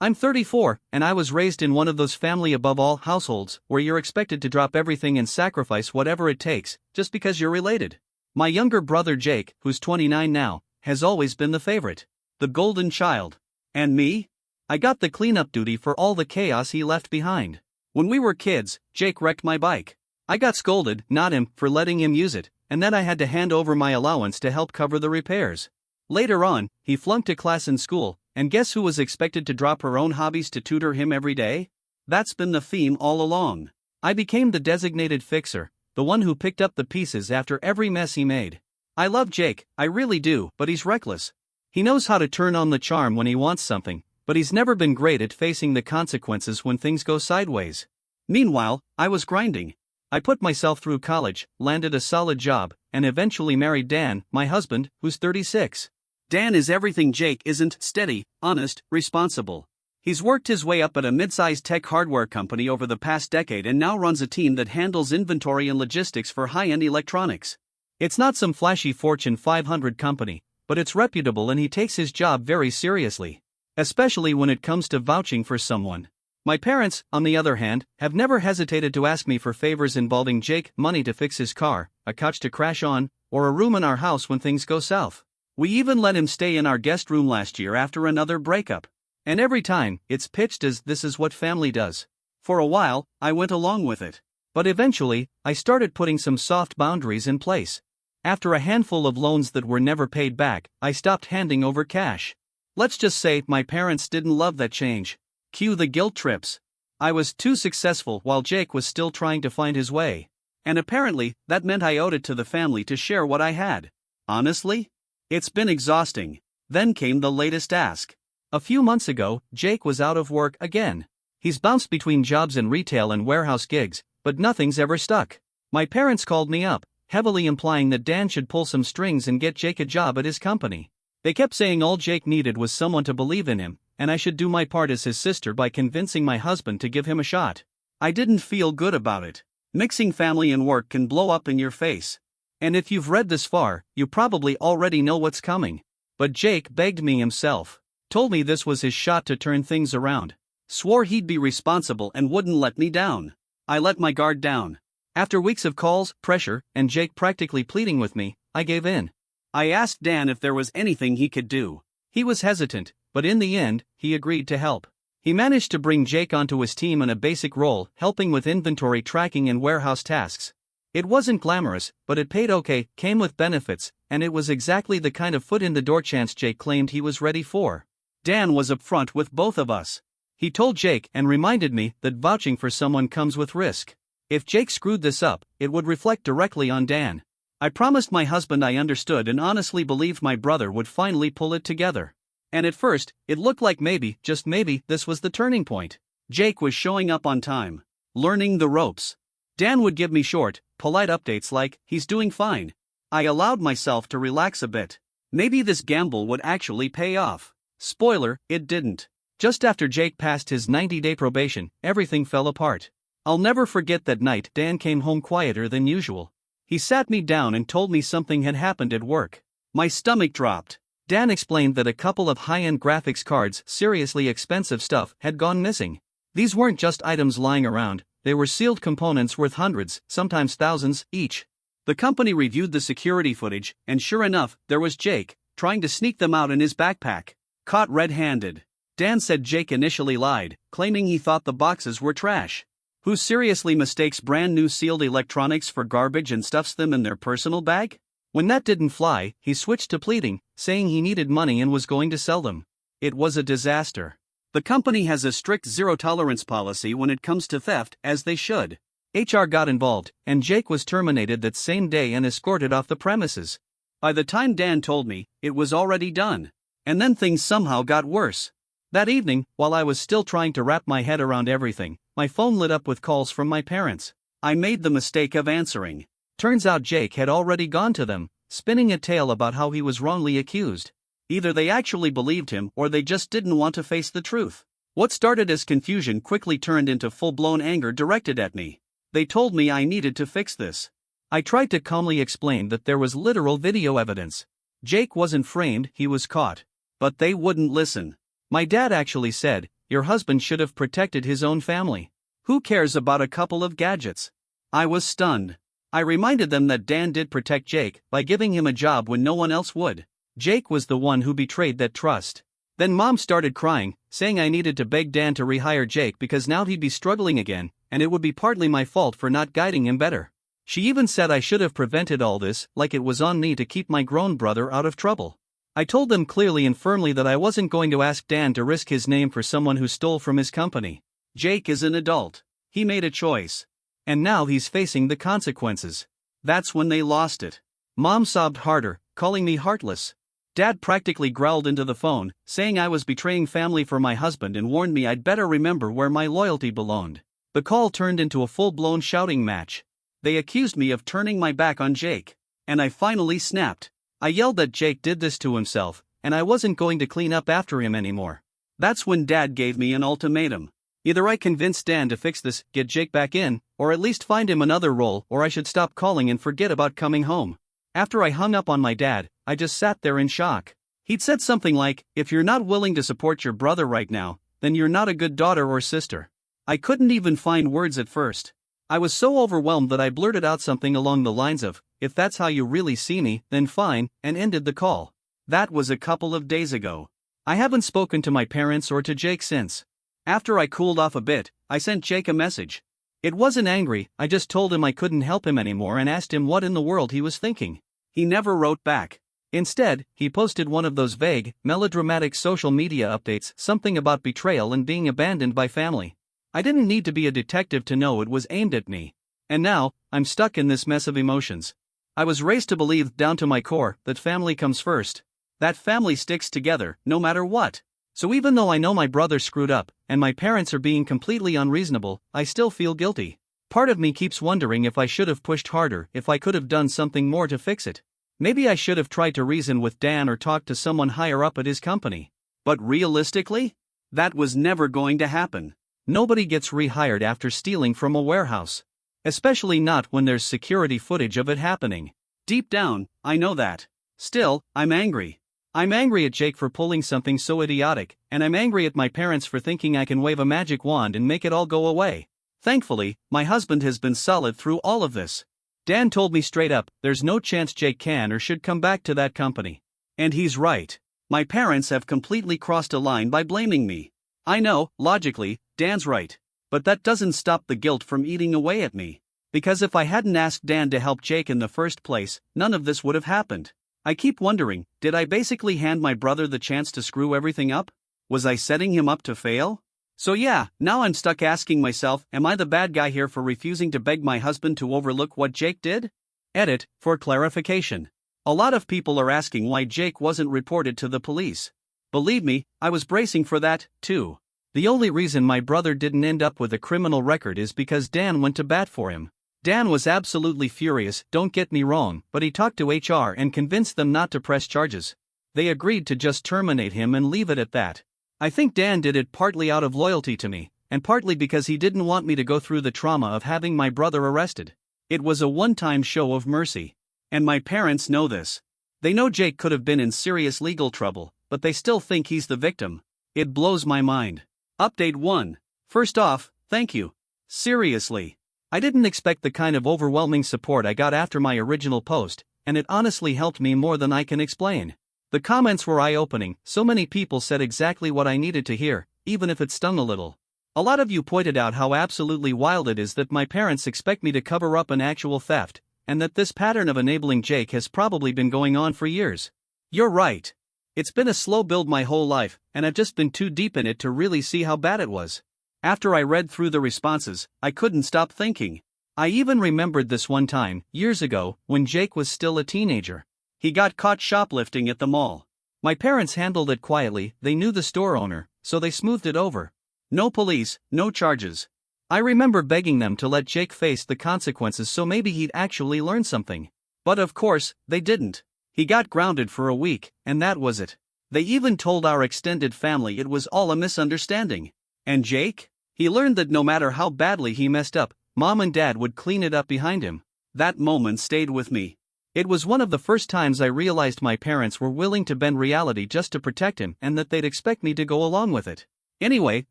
I'm 34, and I was raised in one of those family above all households where you're expected to drop everything and sacrifice whatever it takes, just because you're related. My younger brother Jake, who's 29 now, has always been the favorite. The golden child. And me? I got the cleanup duty for all the chaos he left behind. When we were kids, Jake wrecked my bike. I got scolded, not him, for letting him use it, and then I had to hand over my allowance to help cover the repairs. Later on, he flunked a class in school, and guess who was expected to drop her own hobbies to tutor him every day? That's been the theme all along. I became the designated fixer, the one who picked up the pieces after every mess he made. I love Jake, I really do, but he's reckless. He knows how to turn on the charm when he wants something, but he's never been great at facing the consequences when things go sideways. Meanwhile, I was grinding. I put myself through college, landed a solid job, and eventually married Dan, my husband, who's 36. Dan is everything Jake isn't: steady, honest, responsible. He's worked his way up at a mid-sized tech hardware company over the past decade and now runs a team that handles inventory and logistics for high-end electronics. It's not some flashy Fortune 500 company, but it's reputable and he takes his job very seriously. Especially when it comes to vouching for someone. My parents, on the other hand, have never hesitated to ask me for favors involving Jake: money to fix his car, a couch to crash on, or a room in our house when things go south. We even let him stay in our guest room last year after another breakup. And every time, it's pitched as this is what family does. For a while, I went along with it. But eventually, I started putting some soft boundaries in place. After a handful of loans that were never paid back, I stopped handing over cash. Let's just say my parents didn't love that change. Cue the guilt trips. I was too successful while Jake was still trying to find his way. And apparently, that meant I owed it to the family to share what I had. Honestly? It's been exhausting. Then came the latest ask. A few months ago, Jake was out of work again. He's bounced between jobs in retail and warehouse gigs, but nothing's ever stuck. My parents called me up, heavily implying that Dan should pull some strings and get Jake a job at his company. They kept saying all Jake needed was someone to believe in him, and I should do my part as his sister by convincing my husband to give him a shot. I didn't feel good about it. Mixing family and work can blow up in your face. And if you've read this far, you probably already know what's coming. But Jake begged me himself. Told me this was his shot to turn things around. Swore he'd be responsible and wouldn't let me down. I let my guard down. After weeks of calls, pressure, and Jake practically pleading with me, I gave in. I asked Dan if there was anything he could do. He was hesitant, but in the end, he agreed to help. He managed to bring Jake onto his team in a basic role, helping with inventory tracking and warehouse tasks. It wasn't glamorous, but it paid okay, came with benefits, and it was exactly the kind of foot-in-the-door chance Jake claimed he was ready for. Dan was upfront with both of us. He told Jake and reminded me that vouching for someone comes with risk. If Jake screwed this up, it would reflect directly on Dan. I promised my husband I understood and honestly believed my brother would finally pull it together. And at first, it looked like maybe, just maybe, this was the turning point. Jake was showing up on time. Learning the ropes. Dan would give me short, polite updates like, he's doing fine. I allowed myself to relax a bit. Maybe this gamble would actually pay off. Spoiler, it didn't. Just after Jake passed his 90-day probation, everything fell apart. I'll never forget that night Dan came home quieter than usual. He sat me down and told me something had happened at work. My stomach dropped. Dan explained that a couple of high-end graphics cards, seriously expensive stuff, had gone missing. These weren't just items lying around, they were sealed components worth hundreds, sometimes thousands, each. The company reviewed the security footage, and sure enough, there was Jake, trying to sneak them out in his backpack. Caught red-handed. Dan said Jake initially lied, claiming he thought the boxes were trash. Who seriously mistakes brand new sealed electronics for garbage and stuffs them in their personal bag? When that didn't fly, he switched to pleading, saying he needed money and was going to sell them. It was a disaster. The company has a strict zero-tolerance policy when it comes to theft, as they should. HR got involved, and Jake was terminated that same day and escorted off the premises. By the time Dan told me, it was already done. And then things somehow got worse. That evening, while I was still trying to wrap my head around everything, my phone lit up with calls from my parents. I made the mistake of answering. Turns out Jake had already gone to them, spinning a tale about how he was wrongly accused. Either they actually believed him or they just didn't want to face the truth. What started as confusion quickly turned into full-blown anger directed at me. They told me I needed to fix this. I tried to calmly explain that there was literal video evidence. Jake wasn't framed, he was caught. But they wouldn't listen. My dad actually said, your husband should have protected his own family. Who cares about a couple of gadgets? I was stunned. I reminded them that Dan did protect Jake by giving him a job when no one else would. Jake was the one who betrayed that trust. Then Mom started crying, saying I needed to beg Dan to rehire Jake because now he'd be struggling again, and it would be partly my fault for not guiding him better. She even said I should have prevented all this, like it was on me to keep my grown brother out of trouble. I told them clearly and firmly that I wasn't going to ask Dan to risk his name for someone who stole from his company. Jake is an adult. He made a choice. And now he's facing the consequences. That's when they lost it. Mom sobbed harder, calling me heartless. Dad practically growled into the phone, saying I was betraying family for my husband and warned me I'd better remember where my loyalty belonged. The call turned into a full-blown shouting match. They accused me of turning my back on Jake. And I finally snapped. I yelled that Jake did this to himself, and I wasn't going to clean up after him anymore. That's when Dad gave me an ultimatum. Either I convince Dan to fix this, get Jake back in, or at least find him another role, or I should stop calling and forget about coming home. After I hung up on my dad, I just sat there in shock. He'd said something like, if you're not willing to support your brother right now, then you're not a good daughter or sister. I couldn't even find words at first. I was so overwhelmed that I blurted out something along the lines of, if that's how you really see me, then fine, and ended the call. That was a couple of days ago. I haven't spoken to my parents or to Jake since. After I cooled off a bit, I sent Jake a message. It wasn't angry, I just told him I couldn't help him anymore and asked him what in the world he was thinking. He never wrote back. Instead, he posted one of those vague, melodramatic social media updates, something about betrayal and being abandoned by family. I didn't need to be a detective to know it was aimed at me. And now, I'm stuck in this mess of emotions. I was raised to believe down to my core that family comes first. That family sticks together, no matter what. So even though I know my brother screwed up, and my parents are being completely unreasonable, I still feel guilty. Part of me keeps wondering if I should have pushed harder, if I could have done something more to fix it. Maybe I should have tried to reason with Dan or talk to someone higher up at his company. But realistically? That was never going to happen. Nobody gets rehired after stealing from a warehouse. Especially not when there's security footage of it happening. Deep down, I know that. Still, I'm angry. I'm angry at Jake for pulling something so idiotic, and I'm angry at my parents for thinking I can wave a magic wand and make it all go away. Thankfully, my husband has been solid through all of this. Dan told me straight up, there's no chance Jake can or should come back to that company. And he's right. My parents have completely crossed a line by blaming me. I know, logically, Dan's right. But that doesn't stop the guilt from eating away at me. Because if I hadn't asked Dan to help Jake in the first place, none of this would have happened. I keep wondering, did I basically hand my brother the chance to screw everything up? Was I setting him up to fail? So yeah, now I'm stuck asking myself, am I the bad guy here for refusing to beg my husband to overlook what Jake did? Edit, for clarification. A lot of people are asking why Jake wasn't reported to the police. Believe me, I was bracing for that, too. The only reason my brother didn't end up with a criminal record is because Dan went to bat for him. Dan was absolutely furious, don't get me wrong, but he talked to HR and convinced them not to press charges. They agreed to just terminate him and leave it at that. I think Dan did it partly out of loyalty to me, and partly because he didn't want me to go through the trauma of having my brother arrested. It was a one-time show of mercy. And my parents know this. They know Jake could have been in serious legal trouble, but they still think he's the victim. It blows my mind. Update 1. First off, thank you. Seriously. I didn't expect the kind of overwhelming support I got after my original post, and it honestly helped me more than I can explain. The comments were eye-opening, so many people said exactly what I needed to hear, even if it stung a little. A lot of you pointed out how absolutely wild it is that my parents expect me to cover up an actual theft, and that this pattern of enabling Jake has probably been going on for years. You're right. It's been a slow build my whole life, and I've just been too deep in it to really see how bad it was. After I read through the responses, I couldn't stop thinking. I even remembered this one time, years ago, when Jake was still a teenager. He got caught shoplifting at the mall. My parents handled it quietly, they knew the store owner, so they smoothed it over. No police, no charges. I remember begging them to let Jake face the consequences so maybe he'd actually learn something. But of course, they didn't. He got grounded for a week, and that was it. They even told our extended family it was all a misunderstanding. And Jake? He learned that no matter how badly he messed up, Mom and Dad would clean it up behind him. That moment stayed with me. It was one of the first times I realized my parents were willing to bend reality just to protect him and that they'd expect me to go along with it. Anyway,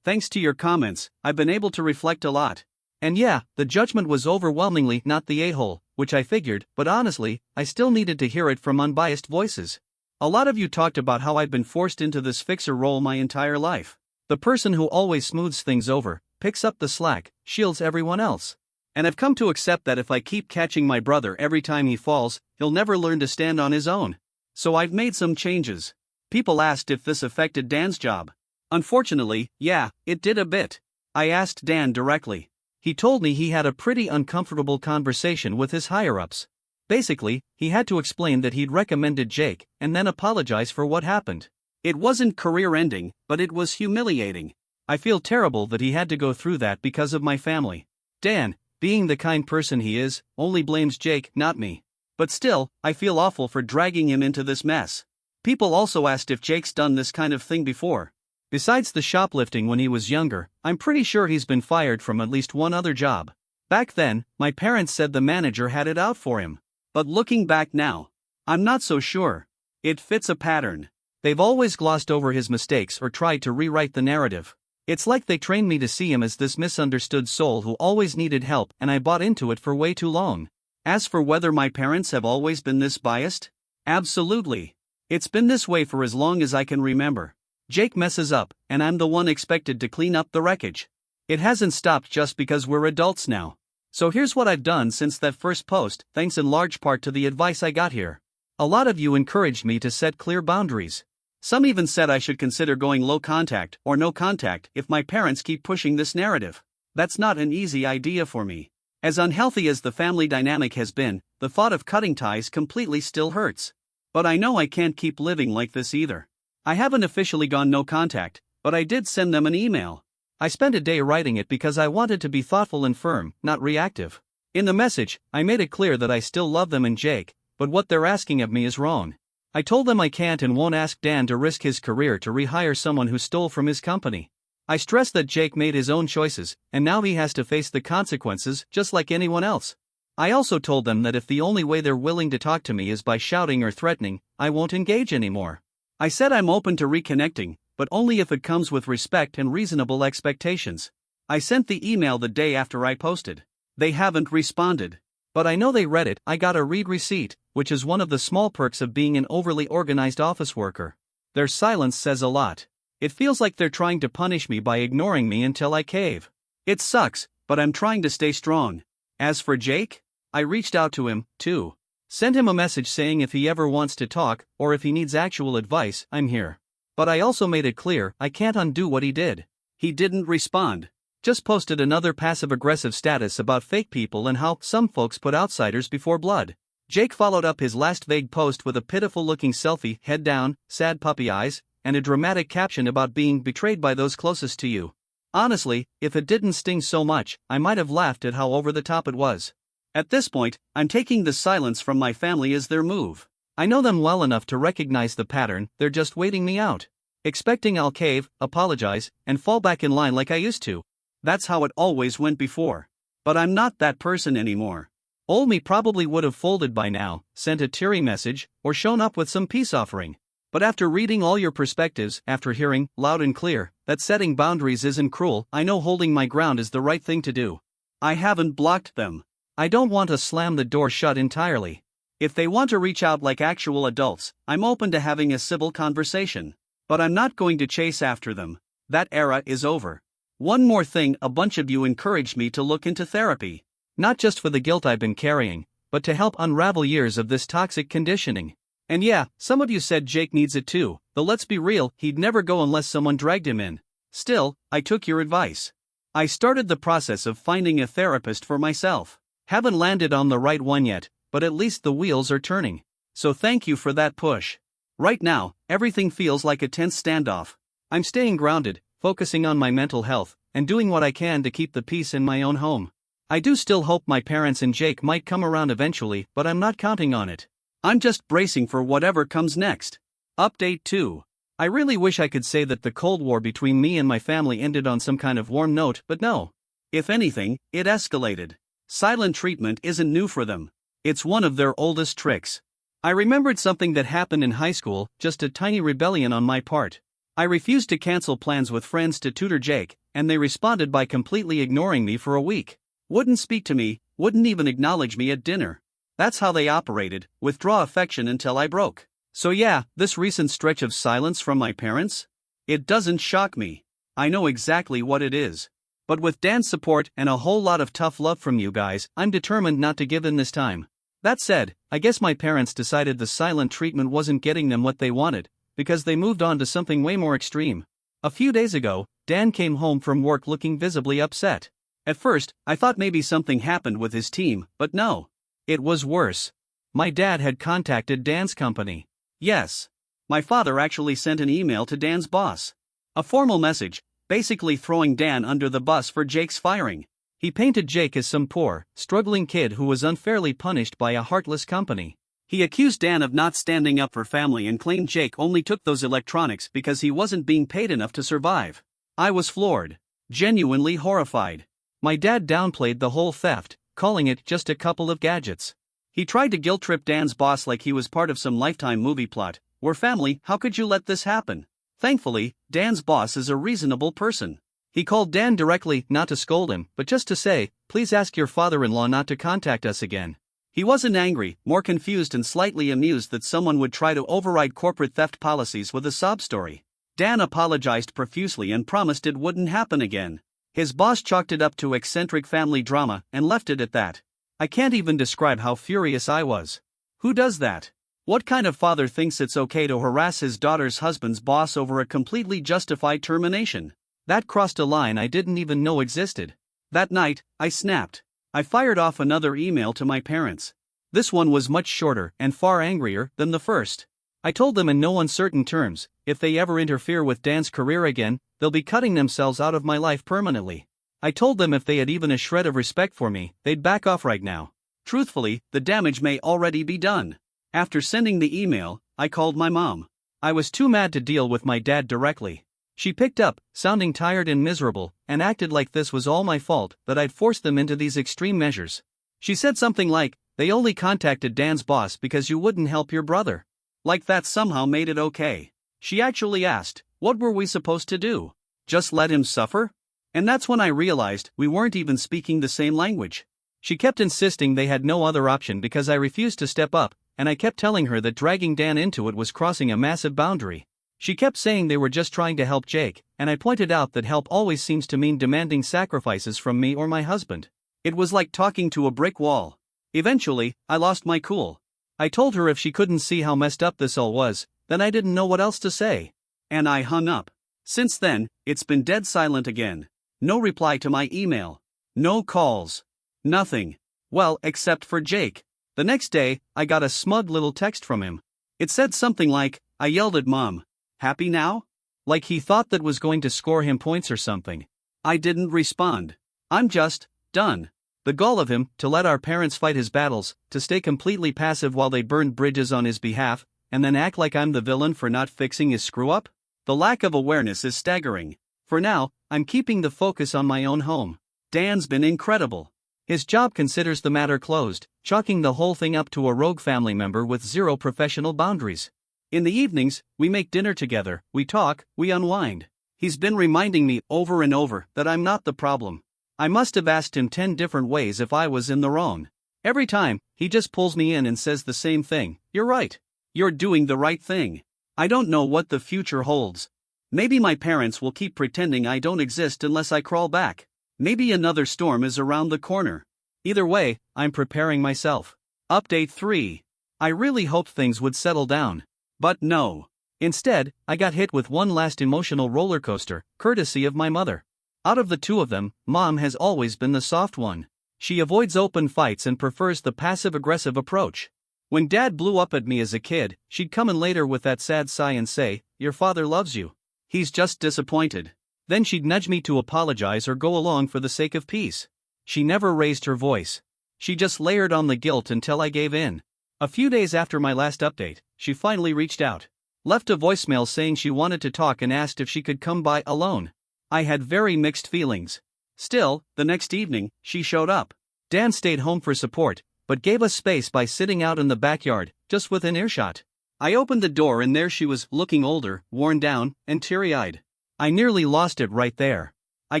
Thanks to your comments, I've been able to reflect a lot. And yeah, the judgment was overwhelmingly not the a-hole, which I figured, but honestly, I still needed to hear it from unbiased voices. A lot of you talked about how I'd been forced into this fixer role my entire life. The person who always smooths things over, picks up the slack, shields everyone else. And I've come to accept that if I keep catching my brother every time he falls, he'll never learn to stand on his own. So I've made some changes. People asked if this affected Dan's job. Unfortunately, yeah, it did a bit. I asked Dan directly. He told me he had a pretty uncomfortable conversation with his higher-ups. Basically, he had to explain that he'd recommended Jake, and then apologize for what happened. It wasn't career-ending, but it was humiliating. I feel terrible that he had to go through that because of my family. Dan, being the kind person he is, only blames Jake, not me. But still, I feel awful for dragging him into this mess. People also asked if Jake's done this kind of thing before. Besides the shoplifting when he was younger, I'm pretty sure he's been fired from at least one other job. Back then, my parents said the manager had it out for him. But looking back now, I'm not so sure. It fits a pattern. They've always glossed over his mistakes or tried to rewrite the narrative. It's like they trained me to see him as this misunderstood soul who always needed help, and I bought into it for way too long. As for whether my parents have always been this biased? Absolutely. It's been this way for as long as I can remember. Jake messes up, and I'm the one expected to clean up the wreckage. It hasn't stopped just because we're adults now. So here's what I've done since that first post, thanks in large part to the advice I got here. A lot of you encouraged me to set clear boundaries. Some even said I should consider going low contact or no contact if my parents keep pushing this narrative. That's not an easy idea for me. As unhealthy as the family dynamic has been, the thought of cutting ties completely still hurts. But I know I can't keep living like this either. I haven't officially gone no contact, but I did send them an email. I spent a day writing it because I wanted to be thoughtful and firm, not reactive. In the message, I made it clear that I still love them and Jake, but what they're asking of me is wrong. I told them I can't and won't ask Dan to risk his career to rehire someone who stole from his company. I stressed that Jake made his own choices, and now he has to face the consequences just like anyone else. I also told them that if the only way they're willing to talk to me is by shouting or threatening, I won't engage anymore. I said I'm open to reconnecting, but only if it comes with respect and reasonable expectations. I sent the email the day after I posted. They haven't responded. But I know they read it. I got a read receipt, which is one of the small perks of being an overly organized office worker. Their silence says a lot. It feels like they're trying to punish me by ignoring me until I cave. It sucks, but I'm trying to stay strong. As for Jake, I reached out to him, too. Sent him a message saying if he ever wants to talk, or if he needs actual advice, I'm here. But I also made it clear I can't undo what he did. He didn't respond. Just posted another passive-aggressive status about fake people and how some folks put outsiders before blood. Jake followed up his last vague post with a pitiful-looking selfie, head down, sad puppy eyes, and a dramatic caption about being betrayed by those closest to you. Honestly, if it didn't sting so much, I might have laughed at how over the top it was. At this point, I'm taking the silence from my family as their move. I know them well enough to recognize the pattern. They're just waiting me out. Expecting I'll cave, apologize, and fall back in line like I used to. That's how it always went before. But I'm not that person anymore. Old me probably would have folded by now, sent a teary message, or shown up with some peace offering. But after reading all your perspectives, after hearing, loud and clear, that setting boundaries isn't cruel, I know holding my ground is the right thing to do. I haven't blocked them. I don't want to slam the door shut entirely. If they want to reach out like actual adults, I'm open to having a civil conversation. But I'm not going to chase after them. That era is over. One more thing, a bunch of you encouraged me to look into therapy. Not just for the guilt I've been carrying, but to help unravel years of this toxic conditioning. And yeah, some of you said Jake needs it too, though let's be real, he'd never go unless someone dragged him in. Still, I took your advice. I started the process of finding a therapist for myself. Haven't landed on the right one yet, but at least the wheels are turning. So thank you for that push. Right now, everything feels like a tense standoff. I'm staying grounded, focusing on my mental health, and doing what I can to keep the peace in my own home. I do still hope my parents and Jake might come around eventually, but I'm not counting on it. I'm just bracing for whatever comes next. Update 2. I really wish I could say that the Cold War between me and my family ended on some kind of warm note, but no. If anything, it escalated. Silent treatment isn't new for them. It's one of their oldest tricks. I remembered something that happened in high school, just a tiny rebellion on my part. I refused to cancel plans with friends to tutor Jake, and they responded by completely ignoring me for a week. Wouldn't speak to me, wouldn't even acknowledge me at dinner. That's how they operated, withdraw affection until I broke. So yeah, this recent stretch of silence from my parents? It doesn't shock me. I know exactly what it is. But with Dan's support and a whole lot of tough love from you guys, I'm determined not to give in this time. That said, I guess my parents decided the silent treatment wasn't getting them what they wanted, because they moved on to something way more extreme. A few days ago, Dan came home from work looking visibly upset. At first, I thought maybe something happened with his team, but no. It was worse. My dad had contacted Dan's company. Yes. My father actually sent an email to Dan's boss. A formal message, basically throwing Dan under the bus for Jake's firing. He painted Jake as some poor, struggling kid who was unfairly punished by a heartless company. He accused Dan of not standing up for family and claimed Jake only took those electronics because he wasn't being paid enough to survive. I was floored. Genuinely horrified. My dad downplayed the whole theft, calling it just a couple of gadgets. He tried to guilt-trip Dan's boss like he was part of some Lifetime movie plot. We're family, how could you let this happen? Thankfully, Dan's boss is a reasonable person. He called Dan directly, not to scold him, but just to say, please ask your father-in-law not to contact us again. He wasn't angry, more confused and slightly amused that someone would try to override corporate theft policies with a sob story. Dan apologized profusely and promised it wouldn't happen again. His boss chalked it up to eccentric family drama and left it at that. I can't even describe how furious I was. Who does that? What kind of father thinks it's okay to harass his daughter's husband's boss over a completely justified termination? That crossed a line I didn't even know existed. That night, I snapped. I fired off another email to my parents. This one was much shorter and far angrier than the first. I told them in no uncertain terms, if they ever interfere with Dan's career again, they'll be cutting themselves out of my life permanently. I told them if they had even a shred of respect for me, they'd back off right now. Truthfully, the damage may already be done. After sending the email, I called my mom. I was too mad to deal with my dad directly. She picked up, sounding tired and miserable, and acted like this was all my fault, that I'd forced them into these extreme measures. She said something like, they only contacted Dan's boss because you wouldn't help your brother. Like that somehow made it okay. She actually asked, what were we supposed to do? Just let him suffer? And that's when I realized we weren't even speaking the same language. She kept insisting they had no other option because I refused to step up, and I kept telling her that dragging Dan into it was crossing a massive boundary. She kept saying they were just trying to help Jake, and I pointed out that help always seems to mean demanding sacrifices from me or my husband. It was like talking to a brick wall. Eventually, I lost my cool. I told her if she couldn't see how messed up this all was, then I didn't know what else to say. And I hung up. Since then, it's been dead silent again. No reply to my email. No calls. Nothing. Well, except for Jake. The next day, I got a smug little text from him. It said something like, I yelled at Mom. Happy now? Like he thought that was going to score him points or something. I didn't respond. I'm just done. The gall of him to let our parents fight his battles, to stay completely passive while they burned bridges on his behalf, and then act like I'm the villain for not fixing his screw-up? The lack of awareness is staggering. For now, I'm keeping the focus on my own home. Dan's been incredible. His job considers the matter closed, chalking the whole thing up to a rogue family member with zero professional boundaries. In the evenings, we make dinner together, we talk, we unwind. He's been reminding me over and over that I'm not the problem. I must have asked him 10 different ways if I was in the wrong. Every time, he just pulls me in and says the same thing, you're right. You're doing the right thing. I don't know what the future holds. Maybe my parents will keep pretending I don't exist unless I crawl back. Maybe another storm is around the corner. Either way, I'm preparing myself. Update 3. I really hoped things would settle down. But no. Instead, I got hit with one last emotional roller coaster, courtesy of my mother. Out of the two of them, Mom has always been the soft one. She avoids open fights and prefers the passive-aggressive approach. When Dad blew up at me as a kid, she'd come in later with that sad sigh and say, your father loves you. He's just disappointed. Then she'd nudge me to apologize or go along for the sake of peace. She never raised her voice. She just layered on the guilt until I gave in. A few days after my last update, she finally reached out. Left a voicemail saying she wanted to talk and asked if she could come by alone. I had very mixed feelings. Still, the next evening, she showed up. Dan stayed home for support, but gave us space by sitting out in the backyard, just within earshot. I opened the door and there she was, looking older, worn down, and teary-eyed. I nearly lost it right there. I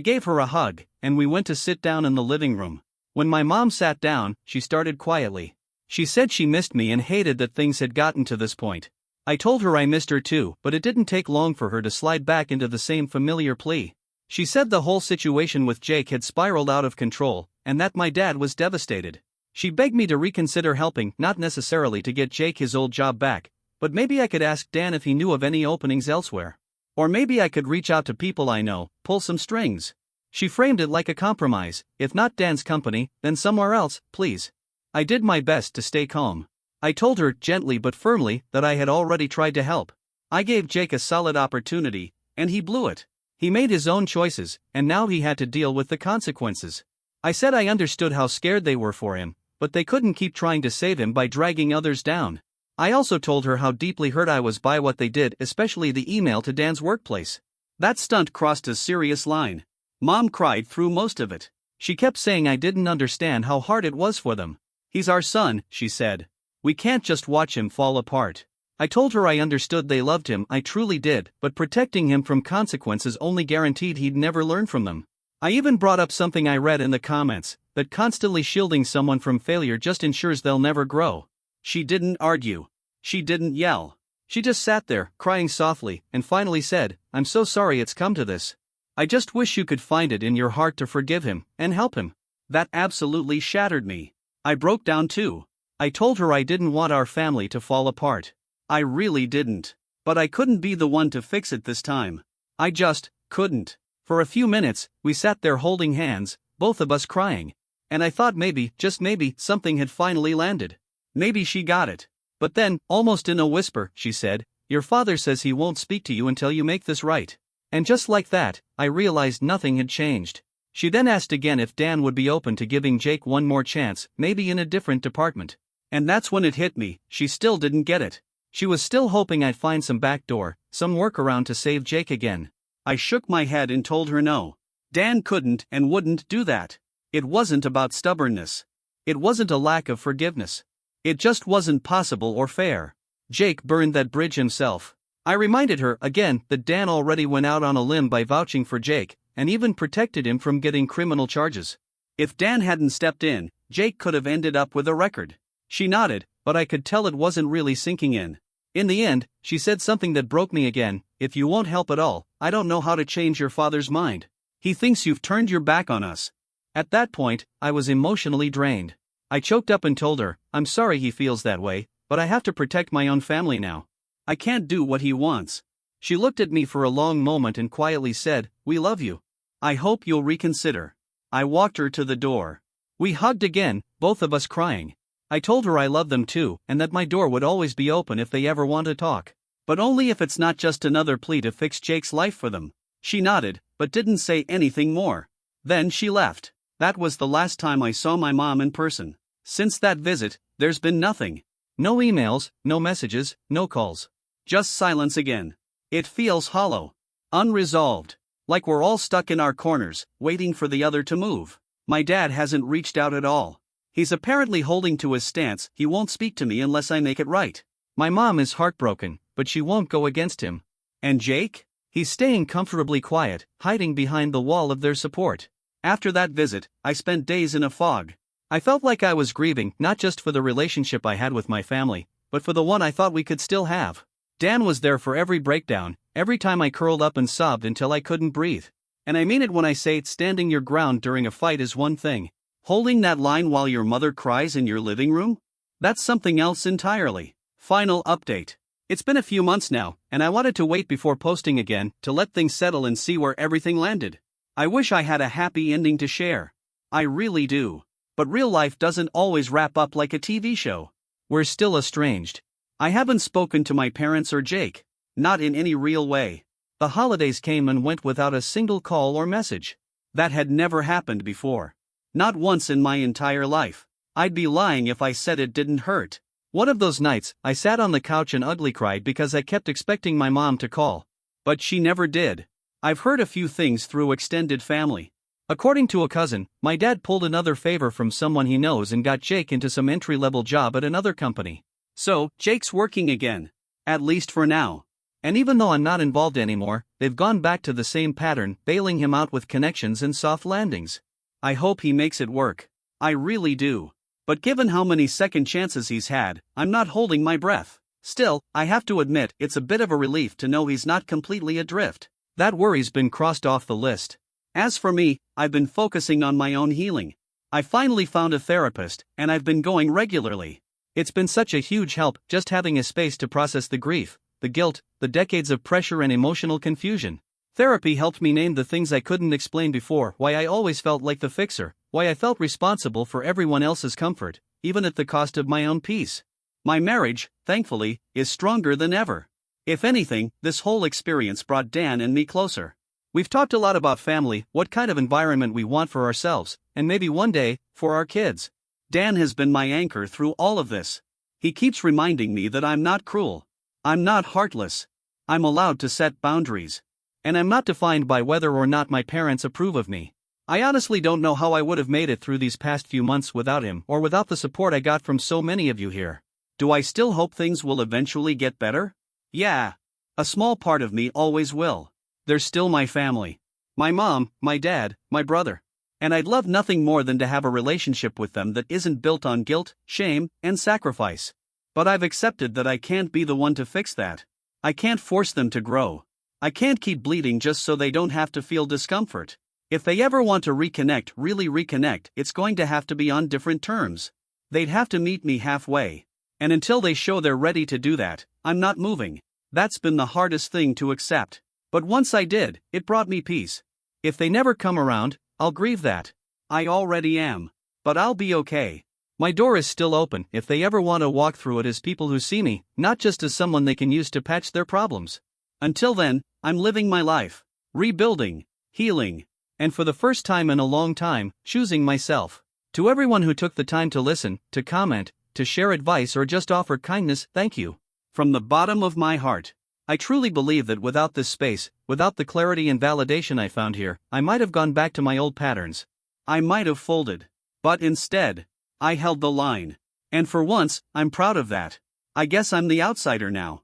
gave her a hug, and we went to sit down in the living room. When my mom sat down, she started quietly. She said she missed me and hated that things had gotten to this point. I told her I missed her too, but it didn't take long for her to slide back into the same familiar plea. She said the whole situation with Jake had spiraled out of control, and that my dad was devastated. She begged me to reconsider helping, not necessarily to get Jake his old job back, but maybe I could ask Dan if he knew of any openings elsewhere. Or maybe I could reach out to people I know, pull some strings. She framed it like a compromise: if not Dan's company, then somewhere else, please. I did my best to stay calm. I told her, gently but firmly, that I had already tried to help. I gave Jake a solid opportunity, and he blew it. He made his own choices, and now he had to deal with the consequences. I said I understood how scared they were for him, but they couldn't keep trying to save him by dragging others down. I also told her how deeply hurt I was by what they did, especially the email to Dan's workplace. That stunt crossed a serious line. Mom cried through most of it. She kept saying I didn't understand how hard it was for them. He's our son, she said. We can't just watch him fall apart. I told her I understood they loved him, I truly did, but protecting him from consequences only guaranteed he'd never learn from them. I even brought up something I read in the comments, that constantly shielding someone from failure just ensures they'll never grow. She didn't argue. She didn't yell. She just sat there, crying softly, and finally said, "I'm so sorry it's come to this. I just wish you could find it in your heart to forgive him, and help him." That absolutely shattered me. I broke down too. I told her I didn't want our family to fall apart. I really didn't. But I couldn't be the one to fix it this time. I just couldn't. For a few minutes, we sat there holding hands, both of us crying. And I thought maybe, just maybe, something had finally landed. Maybe she got it. But then, almost in a whisper, she said, "Your father says he won't speak to you until you make this right." And just like that, I realized nothing had changed. She then asked again if Dan would be open to giving Jake one more chance, maybe in a different department. And that's when it hit me, she still didn't get it. She was still hoping I'd find some backdoor, some workaround to save Jake again. I shook my head and told her no. Dan couldn't and wouldn't do that. It wasn't about stubbornness. It wasn't a lack of forgiveness. It just wasn't possible or fair. Jake burned that bridge himself. I reminded her, again, that Dan already went out on a limb by vouching for Jake, and even protected him from getting criminal charges. If Dan hadn't stepped in, Jake could have ended up with a record. She nodded, but I could tell it wasn't really sinking in. In the end, she said something that broke me again: "If you won't help at all, I don't know how to change your father's mind. He thinks you've turned your back on us." At that point, I was emotionally drained. I choked up and told her, "I'm sorry he feels that way, but I have to protect my own family now. I can't do what he wants." She looked at me for a long moment and quietly said, "We love you. I hope you'll reconsider." I walked her to the door. We hugged again, both of us crying. I told her I loved them too, and that my door would always be open if they ever want to talk. But only if it's not just another plea to fix Jake's life for them. She nodded, but didn't say anything more. Then she left. That was the last time I saw my mom in person. Since that visit, there's been nothing. No emails, no messages, no calls. Just silence again. It feels hollow. Unresolved. Like we're all stuck in our corners, waiting for the other to move. My dad hasn't reached out at all. He's apparently holding to his stance: he won't speak to me unless I make it right. My mom is heartbroken, but she won't go against him. And Jake? He's staying comfortably quiet, hiding behind the wall of their support. After that visit, I spent days in a fog. I felt like I was grieving, not just for the relationship I had with my family, but for the one I thought we could still have. Dan was there for every breakdown, every time I curled up and sobbed until I couldn't breathe. And I mean it when I say standing your ground during a fight is one thing. Holding that line while your mother cries in your living room? That's something else entirely. Final update. It's been a few months now, and I wanted to wait before posting again, to let things settle and see where everything landed. I wish I had a happy ending to share. I really do. But real life doesn't always wrap up like a TV show. We're still estranged. I haven't spoken to my parents or Jake. Not in any real way. The holidays came and went without a single call or message. That had never happened before. Not once in my entire life. I'd be lying if I said it didn't hurt. One of those nights, I sat on the couch and ugly cried because I kept expecting my mom to call. But she never did. I've heard a few things through extended family. According to a cousin, my dad pulled another favor from someone he knows and got Jake into some entry-level job at another company. So, Jake's working again. At least for now. And even though I'm not involved anymore, they've gone back to the same pattern, bailing him out with connections and soft landings. I hope he makes it work. I really do. But given how many second chances he's had, I'm not holding my breath. Still, I have to admit it's a bit of a relief to know he's not completely adrift. That worry's been crossed off the list. As for me, I've been focusing on my own healing. I finally found a therapist, and I've been going regularly. It's been such a huge help just having a space to process the grief, the guilt, the decades of pressure and emotional confusion. Therapy helped me name the things I couldn't explain before, why I always felt like the fixer, why I felt responsible for everyone else's comfort, even at the cost of my own peace. My marriage, thankfully, is stronger than ever. If anything, this whole experience brought Dan and me closer. We've talked a lot about family, what kind of environment we want for ourselves, and maybe one day, for our kids. Dan has been my anchor through all of this. He keeps reminding me that I'm not cruel. I'm not heartless. I'm allowed to set boundaries. And I'm not defined by whether or not my parents approve of me. I honestly don't know how I would have made it through these past few months without him or without the support I got from so many of you here. Do I still hope things will eventually get better? Yeah. A small part of me always will. They're still my family. My mom, my dad, my brother. And I'd love nothing more than to have a relationship with them that isn't built on guilt, shame, and sacrifice. But I've accepted that I can't be the one to fix that. I can't force them to grow. I can't keep bleeding just so they don't have to feel discomfort. If they ever want to reconnect, really reconnect, it's going to have to be on different terms. They'd have to meet me halfway. And until they show they're ready to do that, I'm not moving. That's been the hardest thing to accept. But once I did, it brought me peace. If they never come around, I'll grieve that. I already am. But I'll be okay. My door is still open if they ever want to walk through it as people who see me, not just as someone they can use to patch their problems. Until then, I'm living my life. Rebuilding. Healing. And for the first time in a long time, choosing myself. To everyone who took the time to listen, to comment, to share advice or just offer kindness, thank you. From the bottom of my heart. I truly believe that without this space, without the clarity and validation I found here, I might have gone back to my old patterns. I might have folded. But instead, I held the line. And for once, I'm proud of that. I guess I'm the outsider now.